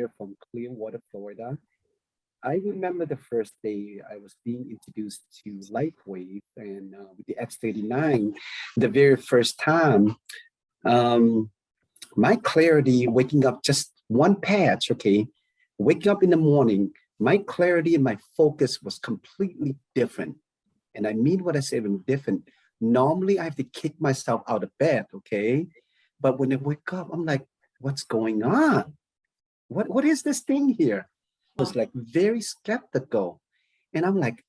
here from Clearwater, Florida. I remember the first day I was being introduced to Lightwave and with the X39, the very first time, um, my clarity waking up just one patch, okay, waking up in the morning, my clarity and my focus was completely different. And I mean what I say when different. Normally I have to kick myself out of bed, okay? But when I wake up, I'm like, what's going on? What is this thing here? I was like very skeptical. And I'm like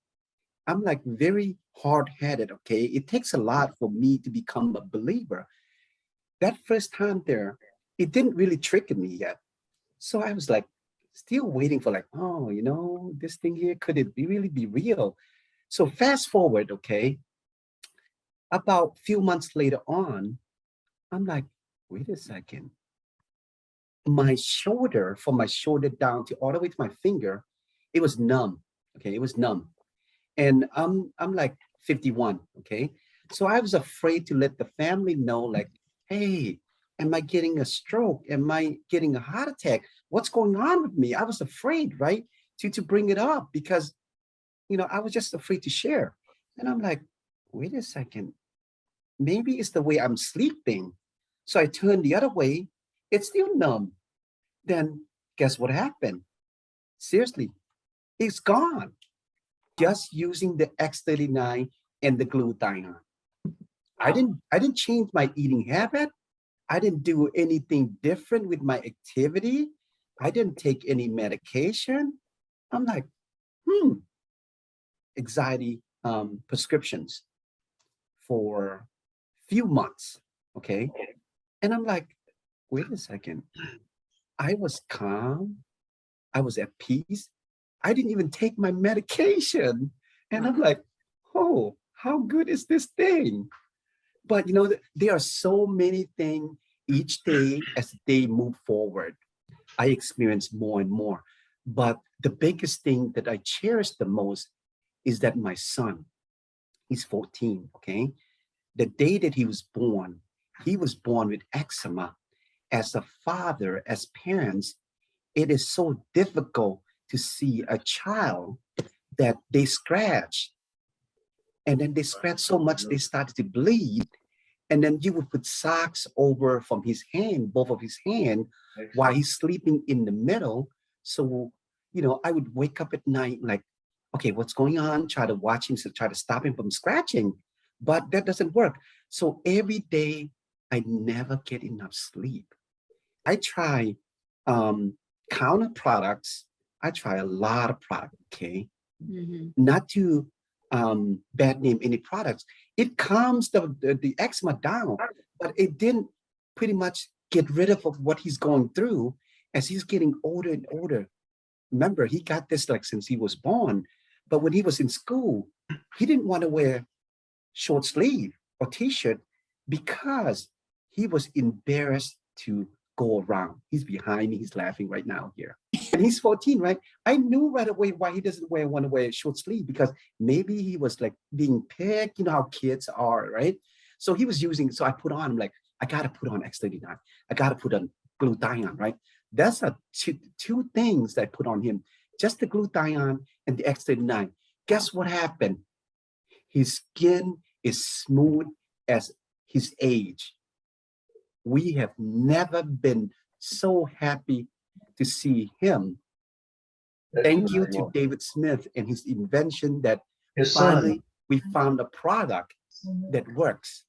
very hard-headed, okay? It takes a lot for me to become a believer. That first time there, it didn't really trigger me yet. So I was like still waiting for like, oh, this thing here, could it really be real? So fast forward, okay, about a few months later on, I'm like, wait a second. My shoulder, from my shoulder down to all the way to my finger, it was numb. Okay, it was numb. And I'm like 51, okay? So I was afraid to let the family know, like, hey, am I getting a stroke? Am I getting a heart attack? What's going on with me? I was afraid, right? To bring it up because, I was just afraid to share. And I'm like, wait a second, maybe it's the way I'm sleeping. So I turned the other way, it's still numb. Then guess what happened? Seriously, it's gone. Just using the X39 and the glutathione. I didn't change my eating habit. I didn't do anything different with my activity. I didn't take any medication. I'm like, anxiety prescriptions for few months. Okay. And I'm like, wait a second. I was calm. I was at peace. I didn't even take my medication. And I'm like, oh, how good is this thing? But there are so many things each day as they move forward. I experience more and more. But the biggest thing that I cherish the most is that my son, he's 14, okay? The day that he was born with eczema. As a father, as parents, it is so difficult to see a child that they scratch and then they scratch so much they started to bleed, and then you would put socks over from his hand, both of his hand, while he's sleeping in the middle. So I would wake up at night like, okay, what's going on? Try to watch him, so try to stop him from scratching, but that doesn't work. So every day I never get enough sleep. I try counter products. I try a lot of products, okay? Not to bad name any products. It calms the eczema down, but it didn't pretty much get rid of what he's going through as he's getting older and older. Remember, he got this like since he was born, but when he was in school, he didn't want to wear short sleeve or t-shirt because he was embarrassed to go around. He's behind me. He's laughing right now here. And he's 14, right? I knew right away why he doesn't want to wear short sleeve, because maybe he was like being picked. You know how kids are, right? So he was using, so I put on, I'm like, I got to put on X39. I got to put on glutathione, right? That's two things that I put on him, just the glutathione and the X39. Guess what happened? His skin is smooth as his age. We have never been so happy to see him. Thank you to David Smith and his invention that finally we found a product that works.